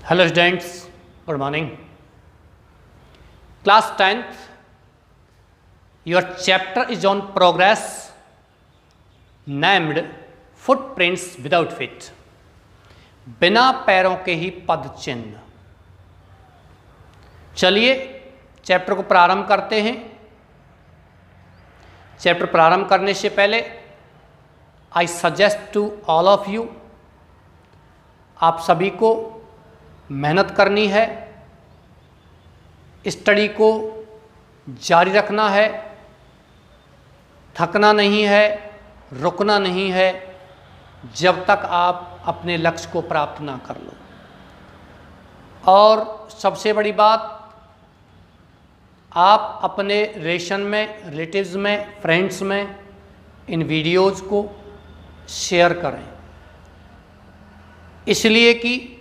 Hello students, good morning. Class 10th, your chapter is on progress named footprints without feet. बिना पैरों के ही पद चिन्ह। चलिए चैप्टर को प्रारंभ करते हैं। चैप्टर प्रारंभ करने से पहले I suggest to all of you, आप सभी को मेहनत करनी है, स्टडी को जारी रखना है, थकना नहीं है, रुकना नहीं है जब तक आप अपने लक्ष्य को प्राप्त ना कर लो। और सबसे बड़ी बात, आप अपने रिलेशन में, रिलेटिव्स में, फ्रेंड्स में इन वीडियोज़ को शेयर करें, इसलिए कि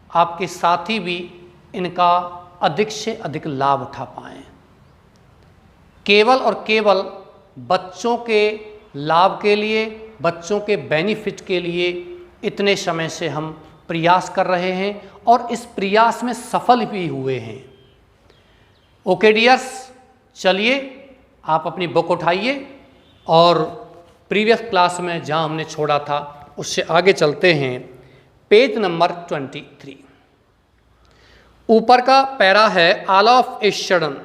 आपके साथी भी इनका अधिक से अधिक लाभ उठा पाएँ। केवल और केवल बच्चों के लाभ के लिए, बच्चों के बेनिफिट के लिए इतने समय से हम प्रयास कर रहे हैं और इस प्रयास में सफल भी हुए हैं। ओके डियर्स, चलिए आप अपनी बुक उठाइए और प्रीवियस क्लास में जहां हमने छोड़ा था उससे आगे चलते हैं। पेज नंबर 23, ऊपर का पैरा है ऑल ऑफ ए सडन,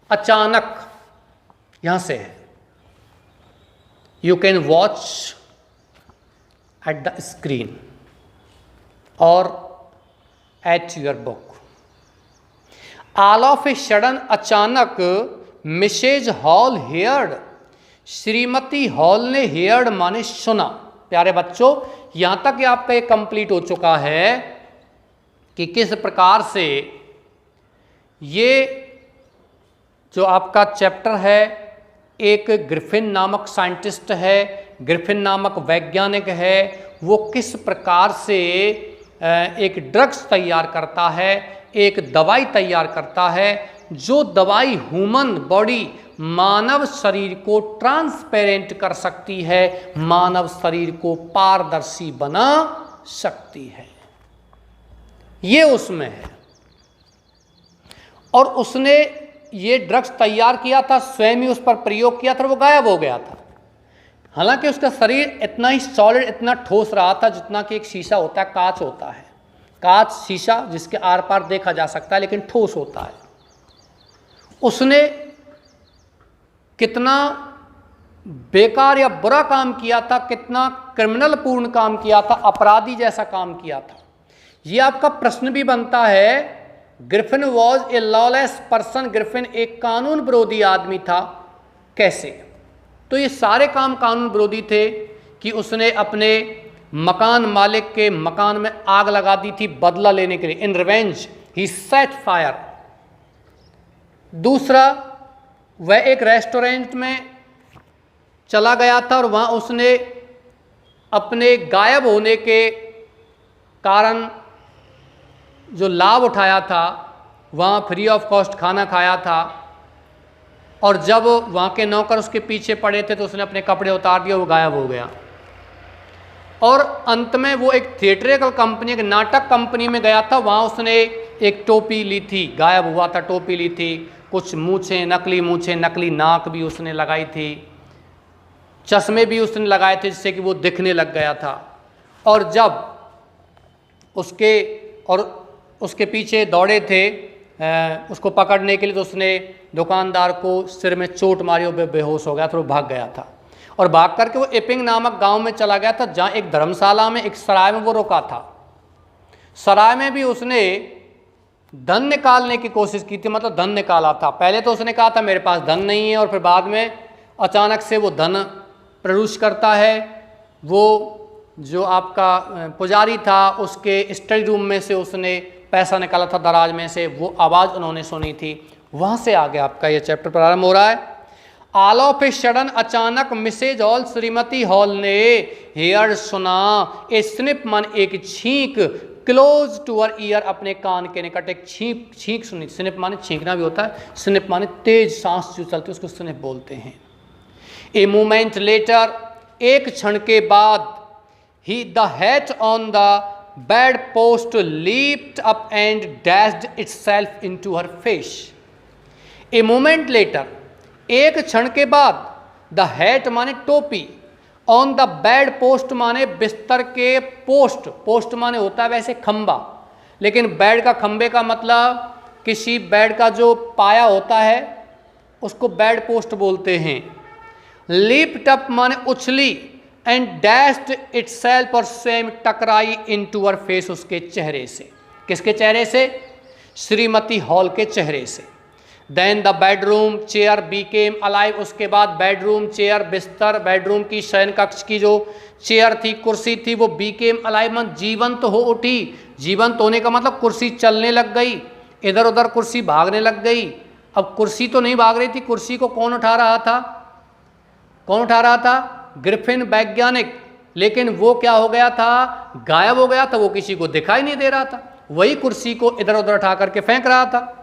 अचानक, यहां से है। You can watch at the screen और at your book. All of a sudden, अचानक, मिसेज हॉल हेयर्ड, श्रीमती हॉल ने हेयर्ड माने सुना। प्यारे बच्चों, यहां तक ये आपका ये कंप्लीट हो चुका है कि किस प्रकार से ये जो आपका चैप्टर है, एक ग्रिफिन नामक साइंटिस्ट है, ग्रिफिन नामक वैज्ञानिक है, वो किस प्रकार से एक ड्रग्स तैयार करता है, एक दवाई तैयार करता है, जो दवाई ह्यूमन बॉडी, मानव शरीर को ट्रांसपेरेंट कर सकती है, मानव शरीर को पारदर्शी बना सकती है। ये उसमें है। और उसने ये ड्रग्स तैयार किया था, स्वयं ही उस पर प्रयोग किया था, वो गायब हो गया था। हालांकि उसका शरीर इतना ही सॉलिड, इतना ठोस रहा था जितना कि एक शीशा होता है, कांच होता है, कांच शीशा जिसके आर पार देखा जा सकता है, लेकिन ठोस होता है। उसने कितना बेकार या बुरा काम किया था, कितना क्रिमिनल पूर्ण काम किया था, अपराधी जैसा काम किया था। ये आपका प्रश्न भी बनता है। Griffin was a lawless person, Griffin एक कानून विरोधी आदमी था। कैसे? तो ये सारे काम कानून विरोधी थे कि उसने अपने मकान मालिक के मकान में आग लगा दी थी बदला लेने के लिए। इन रिवेंज ही सेट फायर। दूसरा, वह एक रेस्टोरेंट में चला गया था और वहाँ उसने अपने गायब होने के कारण जो लाभ उठाया था, वहाँ फ्री ऑफ कॉस्ट खाना खाया था, और जब वहाँ के नौकर उसके पीछे पड़े थे तो उसने अपने कपड़े उतार दिए, वो गायब हो गया। और अंत में वो एक थिएट्रिकल कंपनी, एक नाटक कंपनी में गया था, वहाँ उसने एक टोपी ली थी, गायब हुआ था, टोपी ली थी, कुछ मूछें, नकली नाक भी उसने लगाई थी, चश्मे भी उसने लगाए थे जिससे कि वो दिखने लग गया था। और जब उसके पीछे दौड़े थे उसको पकड़ने के लिए, तो उसने दुकानदार को सिर में चोट मारी और बेहोश हो गया था, वो भाग गया था। और भाग करके वो इपिंग नामक गांव में चला गया था, जहाँ एक धर्मशाला में, एक सराय में वो रुका था। सराय में भी उसने धन निकालने की कोशिश की थी, मतलब धन निकाला था। पहले तो उसने कहा था मेरे पास धन नहीं है, और फिर बाद में अचानक से वो धन प्रवेश करता है। वो जो आपका पुजारी था, उसके स्टडी रूम में से उसने पैसा निकाला था दराज में से, वो आवाज़ उन्होंने सुनी थी। वहाँ से आगे आपका ये चैप्टर प्रारंभ हो रहा है। ऑल ऑफ ए सडन, अचानक, मिसेज हॉल, श्रीमती हॉल ने हेयर सुना, ए स्निप मन एक छींक, क्लोज टू हर ईयर, अपने कान के निकट एक छींक सुनी। स्निप माने छींकना भी होता है, स्निप माने तेज सांस जो चलती है उसको स्निप बोलते हैं। ए मोमेंट लेटर, एक क्षण के बाद, ही the hat on the bedpost leaped up and dashed itself into her face. A moment later, एक क्षण के बाद, द हैट माने टोपी, ऑन द बेड पोस्ट माने बिस्तर के पोस्ट, पोस्ट माने होता है वैसे खंबा, लेकिन बेड का खंबे का मतलब किसी बेड का जो पाया होता है उसको बेड पोस्ट बोलते हैं। लीप्ड अप माने उछली, एंड डैश्ड इटसेल्फ और स्वयं टकराई इनटू हर फेस, उसके चेहरे से। किसके चेहरे से? श्रीमती हॉल के चेहरे से। Then the bedroom chair became alive, उसके बाद बेडरूम चेयर बिस्तर, बेडरूम की शयन कक्ष की जो चेयर थी, कुर्सी थी, वो बीकेम अलाइव मन जीवंत हो उठी। जीवंत होने का मतलब कुर्सी चलने लग गई, इधर उधर कुर्सी भागने लग गई। अब कुर्सी तो नहीं भाग रही थी, कुर्सी को कौन उठा रहा था? कौन उठा रहा था? ग्रिफिन वैज्ञानिक। लेकिन वो क्या हो गया था? गायब हो गया था, वो किसी को दिखाई नहीं दे रहा था। वही कुर्सी को इधर उधर उठा करके फेंक रहा था।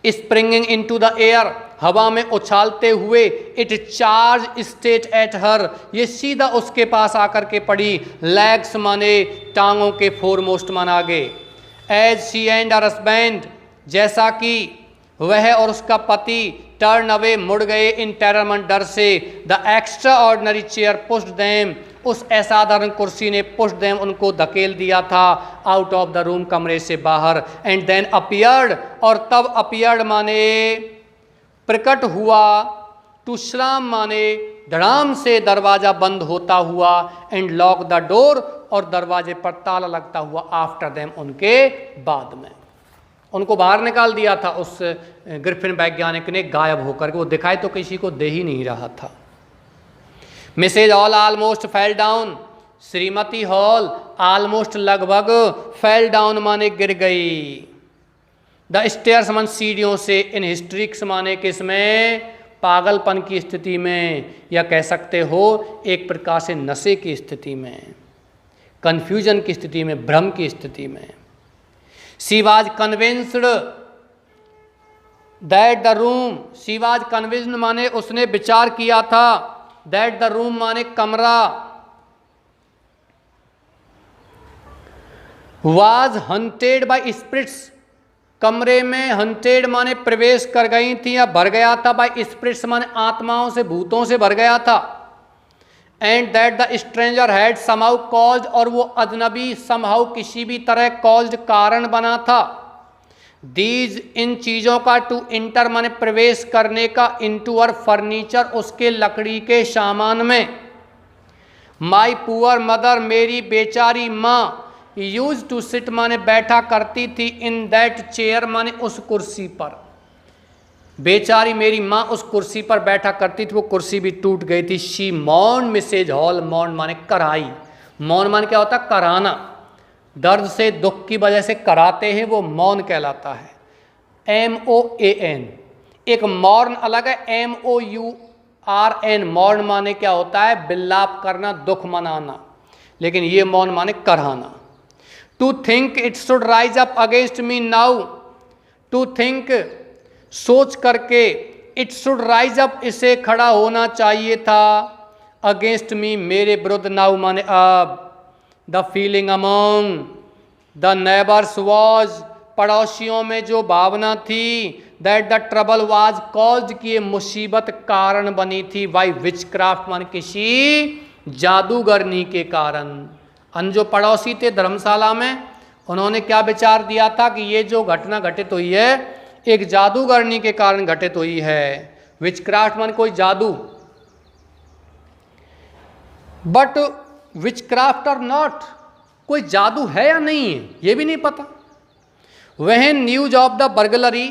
स्प्रिंगिंग इनटू द एयर, हवा में उछालते हुए, it charge state at her, ये सीधा उसके पास आकर के पड़ी। लेग्स माने टांगों के, फोरमोस्ट माना आगे। As she and her husband, जैसा कि वह और उसका पति टर्न अवे, मुड़ गए, इन टेरर मन डर से। The extra ordinary chair pushed them, उस असाधारण कुर्सी ने पुश देम, उनको धकेल दिया था आउट ऑफ द रूम, कमरे से बाहर। एंड देन अपीयर्ड, और तब अपीयर्ड माने प्रकट हुआ, टू श्राम माने धड़ाम से दरवाजा बंद होता हुआ, एंड लॉक द डोर, और दरवाजे पर ताला लगता हुआ, आफ्टर देम, उनके बाद में। उनको बाहर निकाल दिया था उस ग्रिफिन वैज्ञानिक ने, गायब होकर के। वो दिखाई तो किसी को दे ही नहीं रहा था। Mrs Hall almost fell down, श्रीमती हॉल ऑलमोस्ट लगभग, फेल डाउन माने गिर गई। द स्टेयर्स मन सीढ़ियों से, इन हिस्ट्रिक्स माने किसमें? पागलपन की स्थिति में, या कह सकते हो एक प्रकार से नशे की स्थिति में, कंफ्यूजन की स्थिति में, भ्रम की स्थिति में। She was convinced that the room, she was convinced माने उसने विचार किया था, दैट द रूम माने कमरा, वाज हंटेड बाय स्पिरिट्स, कमरे में हंटेड माने प्रवेश कर गई थी या भर गया था, बाय स्पिरिट्स माने आत्माओं से, भूतों से भर गया था। And that the stranger had somehow caused, और वो अजनबी समहाउ किसी भी तरह कॉज्ड कारण बना था। दीज इन चीज़ों का, टू इंटर माने प्रवेश करने का, इनटू हर फर्नीचर उसके लकड़ी के सामान में। माई पुअर मदर मेरी बेचारी माँ, यूज टू सिट माने बैठा करती थी, इन दैट चेयर माने उस कुर्सी पर। बेचारी मेरी माँ उस कुर्सी पर बैठा करती थी, वो कुर्सी भी टूट गई थी। She mourn Mrs Hall, mourn माने कराई, मौन माने क्या होता है? कराना, दर्द से दुख की वजह से कराते हैं, वो मौन कहलाता है। MOAN, एक मौन अलग है, MOURN, मौन माने क्या होता है? बिल्लाप करना, दुख मनाना, लेकिन ये मौन माने कराना। To think it should rise up against me now, to think सोच करके, इट शुड राइज अप इसे खड़ा होना चाहिए था, अगेंस्ट मी मेरे विरुद्ध, नाउ माने अब। The feeling among the neighbours was, पड़ोसियों में जो भावना थी, that the trouble was caused, की मुसीबत कारण बनी थी, बाई विच क्राफ्ट मान किसी जादूगरनी के कारण। अन जो पड़ोसी थे धर्मशाला में, उन्होंने क्या विचार दिया था कि ये जो घटना घटित हुई है एक जादूगरनी के कारण घटित हुई है। विच क्राफ्ट मान कोई जादू, बट विच क्राफ्ट और नॉट, कोई जादू है या नहीं है ये भी नहीं पता। वह न्यूज ऑफ द बर्गलरी,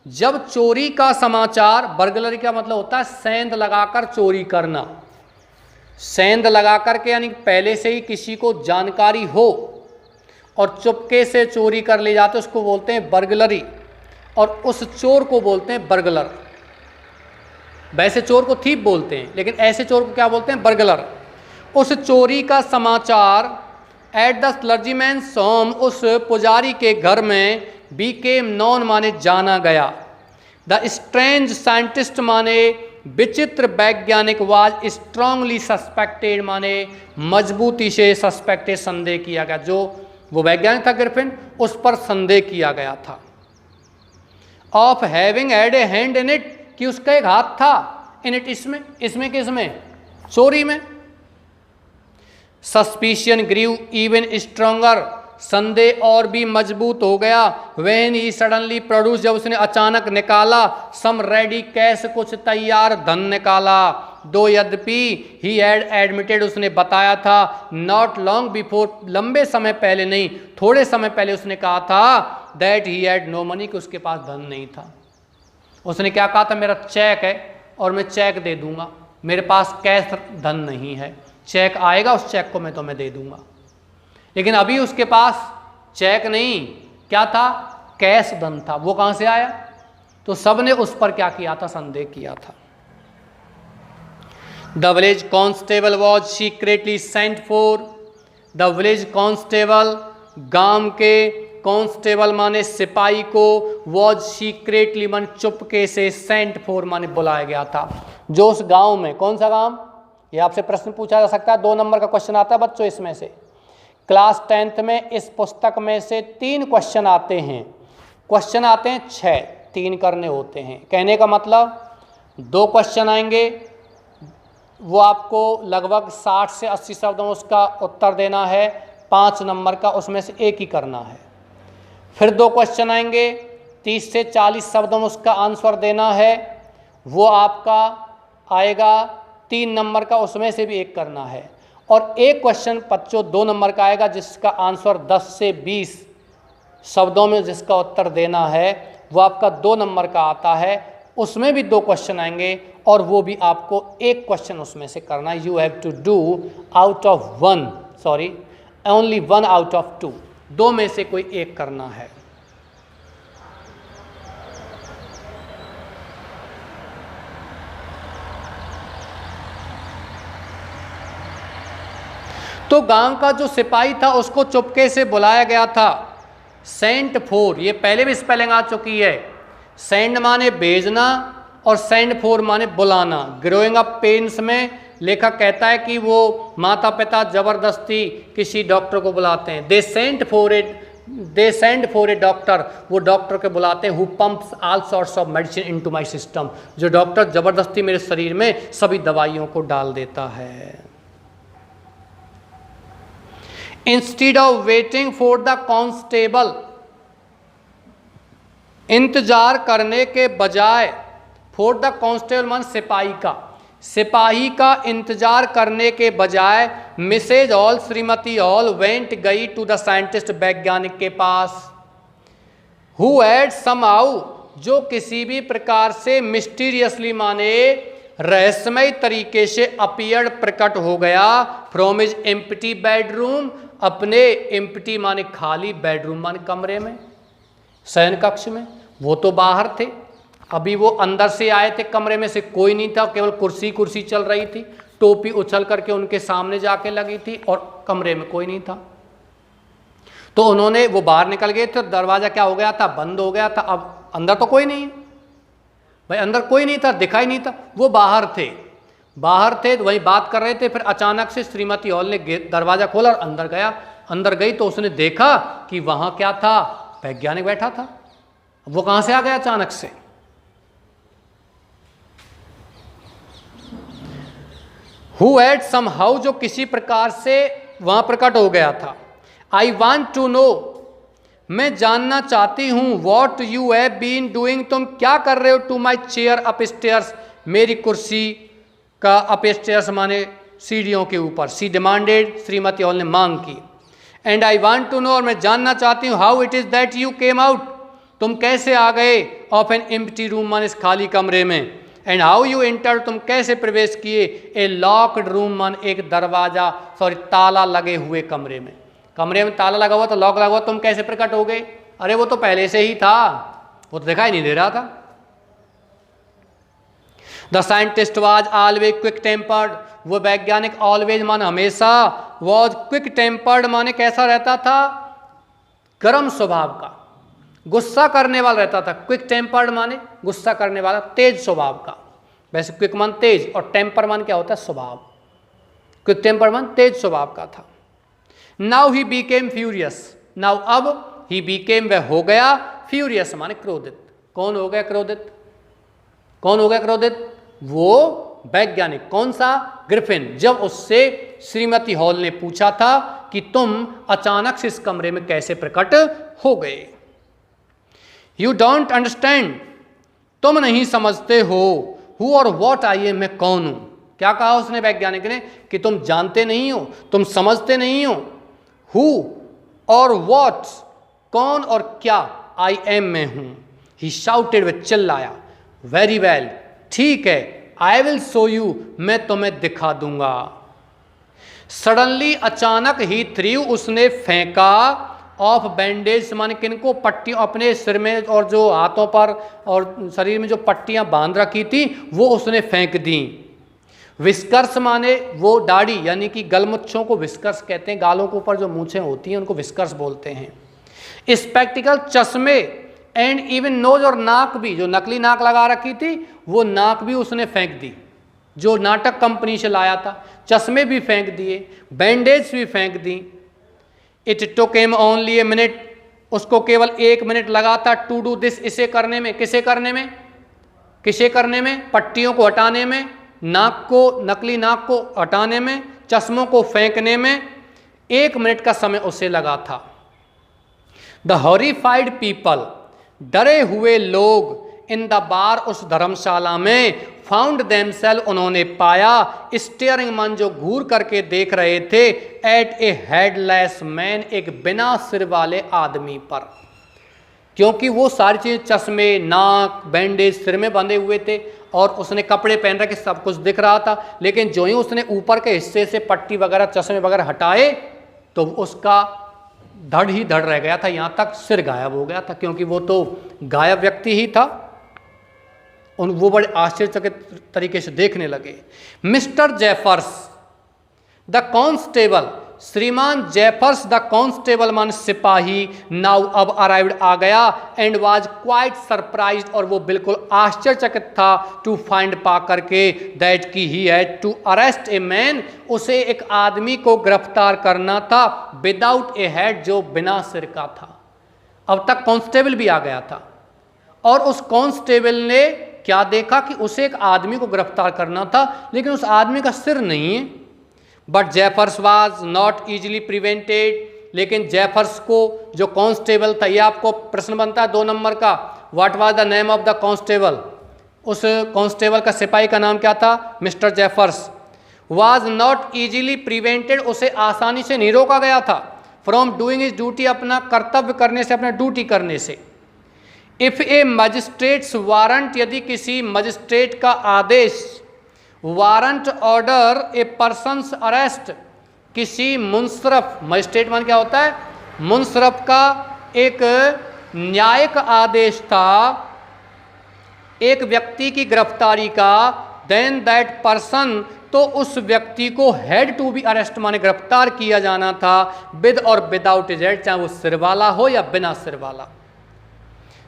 जब चोरी का समाचार, बर्गलरी का मतलब होता है सेंध लगाकर चोरी करना, सेंध लगा करके यानी पहले से ही किसी को जानकारी हो और चुपके से चोरी कर ले जाते, उसको बोलते हैं बर्गलरी, और उस चोर को बोलते हैं बर्गलर। वैसे चोर को थीप बोलते हैं, लेकिन ऐसे चोर को क्या बोलते हैं? बर्गलर। उस चोरी का समाचार एट द क्लर्जीमैन्स होम, उस पुजारी के घर में, बीकेम नॉन माने जाना गया। द स्ट्रेंज साइंटिस्ट माने विचित्र वैज्ञानिक वाज स्ट्रांगली सस्पेक्टेड माने मजबूती से सस्पेक्टेड संदेह किया गया, जो वो वैज्ञानिक था ग्रिफिन उस पर संदेह किया गया था। Of having had a hand in it, कि उसका एक हाथ था इन इट, इसमें किसमें, चोरी में। सस्पिशियन ग्रीव इवन स्ट्रोंगर, संदेह और भी मजबूत हो गया। व्हेन ही सडनली प्रोड्यूस, जब उसने अचानक निकाला, सम रेडी कैश, कुछ तैयार धन निकाला। दो यद्यपि ही हैड एडमिटेड, उसने बताया था, नॉट लॉन्ग बिफोर, लंबे समय पहले नहीं, थोड़े समय पहले उसने कहा था, that he had no money, कि उसके पास धन नहीं था। उसने क्या कहा था, मेरा चेक है और मैं चेक दे दूंगा, मेरे पास कैश धन नहीं है, चेक आएगा उस चेक को मैं तुम्हें दे दूंगा। लेकिन अभी उसके पास चेक नहीं, क्या था, कैश धन था। वो कहां से आया? तो सबने उस पर क्या किया था, संदेह किया था। The village constable was secretly sent for, the village constable, गांव के कॉन्स्टेबल माने सिपाही को, वॉज सीक्रेटली माने चुपके से, सेंट फॉर माने बुलाया गया था। जो उस गांव में, कौन सा गांव, ये आपसे प्रश्न पूछा जा सकता है, 2 नंबर का क्वेश्चन आता है बच्चों इसमें से। क्लास 10th में इस पुस्तक में से 3 क्वेश्चन आते हैं, क्वेश्चन आते हैं 6, 3 करने होते हैं। कहने का मतलब 2 क्वेश्चन आएंगे, वो आपको लगभग 60 से 80 शब्दों में उसका उत्तर देना है, 5 नंबर का उसमें से 1 ही करना है। फिर 2 क्वेश्चन आएंगे, 30 से 40 शब्दों में उसका आंसर देना है, वो आपका आएगा 3 नंबर का, उसमें से भी 1 करना है। और 1 क्वेश्चन बच्चों 2 नंबर का आएगा, जिसका आंसर 10 से 20 शब्दों में जिसका उत्तर देना है, वो आपका 2 नंबर का आता है। उसमें भी 2 क्वेश्चन आएंगे और वो भी आपको 1 क्वेश्चन उसमें से करना है। You have to do out of 1, sorry only 1 out of 2, 2 में से कोई 1 करना है। तो गांव का जो सिपाही था उसको चुपके से बुलाया गया था, सेंट फॉर, ये पहले भी स्पेलिंग आ चुकी है। सेंड माने भेजना और सेंड फॉर माने बुलाना। ग्रोइंग अप पेन्स में लेखक कहता है कि वो माता पिता जबरदस्ती किसी डॉक्टर को बुलाते हैं। They send for a doctor, वो डॉक्टर को बुलाते हैं, who pumps all sorts of medicine into my system, जो डॉक्टर जबरदस्ती मेरे शरीर में सभी दवाइयों को डाल देता है। Instead of waiting for the constable, इंतजार करने के बजाय, फॉर द कांस्टेबल मान सिपाही का इंतजार करने के बजाय, मिसेज हॉल, श्रीमती हॉल वेंट, गई टू द साइंटिस्ट, वैज्ञानिक के पास, हु हैड समहाउ, जो किसी भी प्रकार से, मिस्टीरियसली माने रहस्यमय तरीके से, अपीयर्ड प्रकट हो गया, फ्रॉम हिज एम्प्टी बेडरूम, अपने एम्प्टी माने खाली, बेडरूम माने कमरे में, शयन कक्ष में। वो तो बाहर थे, अभी वो अंदर से आए थे, कमरे में से कोई नहीं था, केवल कुर्सी चल रही थी, टोपी उछल करके उनके सामने जाके लगी थी और कमरे में कोई नहीं था। तो उन्होंने, वो बाहर निकल गए थे, दरवाजा क्या हो गया था, बंद हो गया था। अब अंदर तो कोई नहीं है भाई, अंदर कोई नहीं था, दिखाई नहीं था, वो बाहर थे तो वही बात कर रहे थे। फिर अचानक से श्रीमती हॉल ने दरवाजा खोला और अंदर गया। अंदर गई तो उसने देखा कि वहां क्या था, वैज्ञानिक बैठा था। वो कहां से आ गया अचानक से? हु हैड समहाउ, जो किसी प्रकार से वहां प्रकट हो गया था। आई वॉन्ट टू नो, मैं जानना चाहती हूं, what you have been doing, तुम क्या कर रहे हो, टू माई चेयर अपस्टेयर्स, मेरी कुर्सी का, अपस्टेयर्स माने सीढ़ियों के ऊपर। सी डिमांडेड, श्रीमती हॉल ने मांग की। And I want to know, और मैं जानना चाहती हूँ, how it is that you came out, तुम कैसे आ गए, ऑफ एन एम्प्टी रूम माने इस खाली कमरे में। एंड हाउ यू एंटर, तुम कैसे प्रवेश किए, ए लॉक्ड रूम मान एक दरवाजा, सॉरी ताला लगे हुए कमरे में। कमरे में ताला लगा हुआ था, लॉक लगा हुआ, तुम कैसे प्रकट हो गए? अरे वो तो पहले से ही था, वो तो दिखाई नहीं दे रहा था। The scientist was always quick tempered, वो वैज्ञानिक ऑलवेज मान हमेशा, वॉज क्विक टेम्पर्ड माने कैसा रहता था, गर्म स्वभाव का, गुस्सा करने वाला रहता था। क्विक टेम्पर्ड माने गुस्सा करने वाला, तेज स्वभाव का। वैसे क्विक मान तेज और टेम्पर मान क्या होता है? स्वभाव। क्विक टेम्पर मान तेज स्वभाव का था। Now he Beckham furious, now अब ही बीकेम वह हो गया, फ्यूरियस माने क्रोधित। कौन हो गया क्रोधित? कौन हो गया क्रोधित? वो वैज्ञानिक। कौन सा? ग्रिफिन। जब उससे श्रीमती हॉल ने पूछा था कि तुम अचानक से इस कमरे में कैसे प्रकट हो गए। यू डोंट अंडरस्टैंड, तुम नहीं समझते हो, हु और वॉट आई एम, मैं कौन हूं। क्या कहा उसने वैज्ञानिक ने? कि तुम जानते नहीं हो, तुम समझते नहीं हो। हु और वॉट, कौन और क्या, आई एम, मैं हूं। ही शाउटेड, वह चिल्लाया। वेरी वेल, ठीक है, आई विल शो यू, मैं तुम्हें दिखा दूंगा। सडनली, अचानक ही थ्रू, उसने फेंका, ऑफ बैंडेज माने किनको? पट्टियों, अपने सिर में और जो हाथों पर और शरीर में जो पट्टियां बांध रखी थी वो उसने फेंक दी। विस्कर्स माने वो दाढ़ी, यानी कि गलमुच्छों को विस्कर्स कहते हैं। गालों के ऊपर जो मूछें होती हैं उनको विस्कर्स बोलते हैं। स्पेक्टिकल, चश्मे, एंड इवन नोज, और नाक भी, जो नकली नाक लगा रखी थी वो नाक भी उसने फेंक दी, जो नाटक कंपनी से लाया था। चश्मे भी फेंक दिए, बैंडेज भी फेंक दी। It took him only a minute, उसको केवल 1 मिनट लगा था, टू डू दिस, इसे करने में। किसे करने में? किसे करने में? पट्टियों को हटाने में, नाक को, नकली नाक को हटाने में, चश्मों को फेंकने में 1 मिनट का समय उसे लगा था। द हॉरिफाइड पीपल, डरे हुए लोग, इन द बार, उस धर्मशाला में, फाउंड देमसेल्फ, उन्होंने पाया, स्टेयरिंग मन, जो घूर करके देख रहे थे, एट ए हेडलेस मैन, एक बिना सिर वाले आदमी पर। क्योंकि वो सारी चीज़ें, चश्मे, नाक, बैंडेज सिर में बंधे हुए थे और उसने कपड़े पहन रखे, सब कुछ दिख रहा था। लेकिन जो ही उसने ऊपर के हिस्से से पट्टी वगैरह, चश्मे वगैरह हटाए तो उसका धड़ ही धड़ रह गया था, यहाँ तक सिर गायब हो गया था, क्योंकि वो तो गायब व्यक्ति ही था। वो बड़े आश्चर्यचकित तरीके से देखने लगे। मिस्टर जेफर्स द कांस्टेबल, श्रीमान जेफर्स द कांस्टेबल मान सिपाही, नाउ अब अराइव्ड, आ गया, एंड वाज क्वाइट सरप्राइज्ड, और वो बिल्कुल आश्चर्यचकित था, टू फाइंड, पा करके, दैट की he had to arrest a man, उसे एक आदमी को गिरफ्तार करना था, विदाउट ए हेड, जो बिना सिर का था। अब तक कांस्टेबल भी आ गया था और उस कांस्टेबल ने क्या देखा कि उसे एक आदमी को गिरफ्तार करना था, लेकिन उस आदमी का सिर नहीं है। But Jeffers was not easily prevented, लेकिन जेफर्स को, जो कांस्टेबल था, ये आपको प्रश्न बनता है 2 नंबर का, what was the name of the constable, उस कांस्टेबल का सिपाही का नाम क्या था? Mister Jeffers. Was not easily prevented, उसे आसानी से नहीं रोका गया था, फ्रॉम डूइंग हिज ड्यूटी, अपना कर्तव्य करने से, अपना ड्यूटी करने से। इफ ए मजिस्ट्रेट्स वारंट, यदि किसी मजिस्ट्रेट का आदेश, वारंट ऑर्डर ए पर्सन्स अरेस्ट, किसी मुंसरफ, मजिस्ट्रेट मान क्या होता है? मुंसरफ का एक न्यायिक आदेश था एक व्यक्ति की गिरफ्तारी का, देन दैट पर्सन, तो उस व्यक्ति को हैड टू बी अरेस्ट माने गिरफ्तार किया जाना था, विद और विदाउट ए हेड, चाहे वो सिर वाला हो या बिना सिर वाला।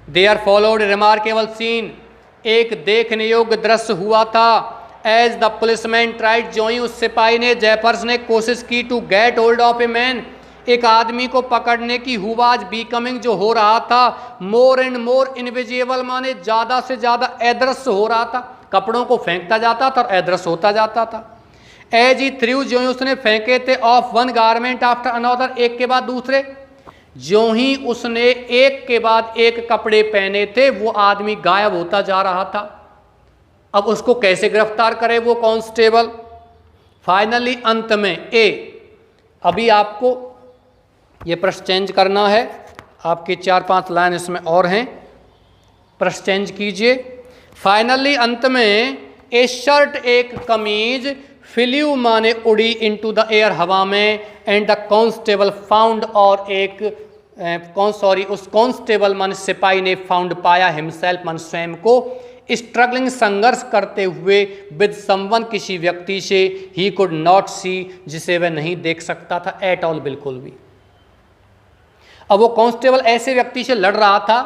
देयर फॉलोड रिमार्केबल सीन, एक देखने योग्य दृश्य हुआ था। एज द पुलिसमैन ट्राइड, जो ही उस सिपाही ने, जेफर्स ने कोशिश की, to get hold of a man, एक आदमी को पकड़ने की, हु वाज बिकमिंग, जो हो रहा था, मोर एंड मोर इनविजिबल माने ज़्यादा से ज़्यादा अदृश्य हो रहा था, कपड़ों को फेंकता जाता था और अदृश्य होता जाता था। एज ही थ्रू, जो ही उसने फेंके थे, of one garment after another, एक के बाद दूसरे, जो ही उसने एक के बाद एक कपड़े पहने थे, वो आदमी गायब होता जा रहा था। अब उसको कैसे गिरफ्तार करे वो कांस्टेबल? फाइनली, अंत में, अभी आपको ये प्रश्न चेंज करना है, आपकी 4-5 लाइन इसमें और हैं, प्रश्न चेंज कीजिए। फाइनली, अंत में, ए शर्ट, एक कमीज, फ्ल्यू माने उड़ी, इनटू द एयर, हवा में, एंड द कांस्टेबल फाउंड, और उस कांस्टेबल माने सिपाही ने, फाउंड पाया, हिमसेल्फ माने स्वयं को, स्ट्रगलिंग संघर्ष करते हुए, विद समवन किसी व्यक्ति से, ही कुड नॉट सी, जिसे वह नहीं देख सकता था, एट ऑल, बिल्कुल भी। अब वो कांस्टेबल ऐसे व्यक्ति से लड़ रहा था,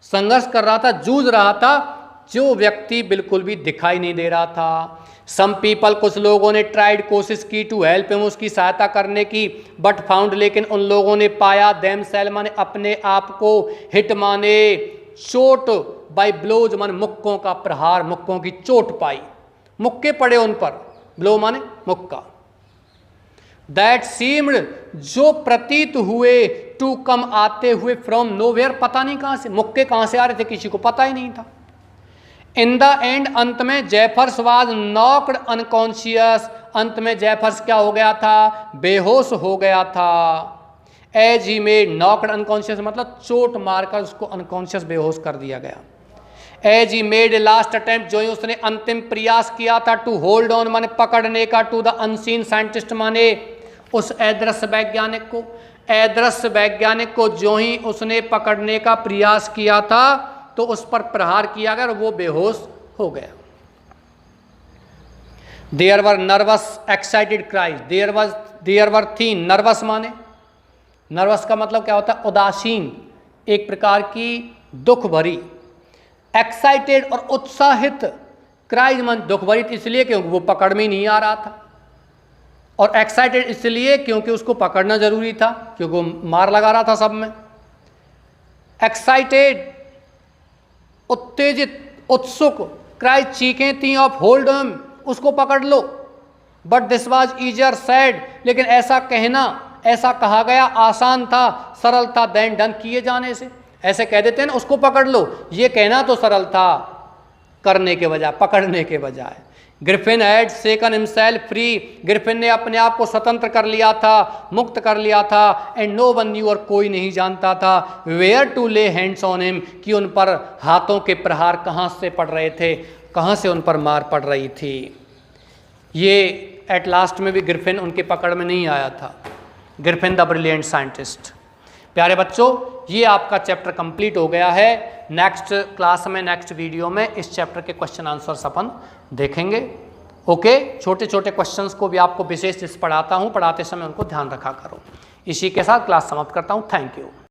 संघर्ष कर रहा था, जूझ रहा था, जो व्यक्ति बिल्कुल भी दिखाई नहीं दे रहा था। सम पीपल, कुछ लोगों ने ट्राइड, कोशिश की, टू हेल्प हिम, उसकी सहायता करने की, बट फाउंड, लेकिन उन लोगों ने पाया, देम सेल माने अपने आप को, हिट माने चोट, बाय ब्लोज माने मुक्कों का प्रहार, मुक्कों की चोट पाई, मुक्के पड़े उन पर, ब्लो माने मुक्का। दैट सीम्ड, जो प्रतीत हुए, टू कम आते हुए, फ्रॉम नोवेयर, पता नहीं कहां से, मुक्के कहां से आ रहे थे किसी को पता ही नहीं था। इन द एंड, अंत में, जेफर्स वाज नॉक्ड अनकॉन्शियस, अंत में जेफर्स क्या हो गया था, बेहोश हो गया था। As he made, knocked unconscious मतलब चोट मारकर उसको अनकॉन्शियस, बेहोश कर दिया गया। As he made last attempt, जो ही उसने अंतिम प्रयास किया था, टू होल्ड ऑन माने पकड़ने का, टू द अनसीन साइंटिस्ट माने उस अदृश्य वैज्ञानिक को, अदृश्य वैज्ञानिक को जो ही उसने पकड़ने का प्रयास किया था तो उस पर प्रहार किया गया और वो बेहोश हो गया। There were nervous excited cries, there were थी, नर्वस माने, नर्वस का मतलब क्या होता है, उदासीन, एक प्रकार की दुख भरी, एक्साइटेड और उत्साहित, क्राइज मन दुख भरी इसलिए क्योंकि वो पकड़ में नहीं आ रहा था, और एक्साइटेड इसलिए क्योंकि उसको पकड़ना जरूरी था, क्योंकि वो मार लगा रहा था सब में। एक्साइटेड उत्तेजित, उत्सुक, क्राइज चीखें थी, ऑफ होल्ड हिम, उसको पकड़ लो। बट दिस वाज ईजर सेड, लेकिन ऐसा कहना, ऐसा कहा गया आसान था, सरल था, देन डन, किए जाने से। ऐसे कह देते हैं ना, उसको पकड़ लो, ये कहना तो सरल था करने के बजाय, पकड़ने के बजाय। Griffin had सेकन himself free, Griffin ने अपने आप को स्वतंत्र कर लिया था, मुक्त कर लिया था। एंड नो वन न्यू, और कोई नहीं जानता था, वेयर टू ले हैंड्स ऑन हिम, कि उन पर हाथों के प्रहार कहाँ से पड़ रहे थे, कहाँ से उन पर मार पड़ रही थी। ये एट लास्ट में भी ग्रिफिन उनके पकड़ में नहीं आया था, ग्रिफिन द ब्रिलियंट साइंटिस्ट। प्यारे बच्चों, ये आपका चैप्टर कंप्लीट हो गया है। नेक्स्ट क्लास में, नेक्स्ट वीडियो में इस चैप्टर के क्वेश्चन आंसर्स अपन देखेंगे। ओके, छोटे छोटे क्वेश्चंस को भी आपको विशेष पढ़ाता हूँ, पढ़ाते समय उनको ध्यान रखा करो। इसी के साथ क्लास समाप्त करता हूँ। Thank you.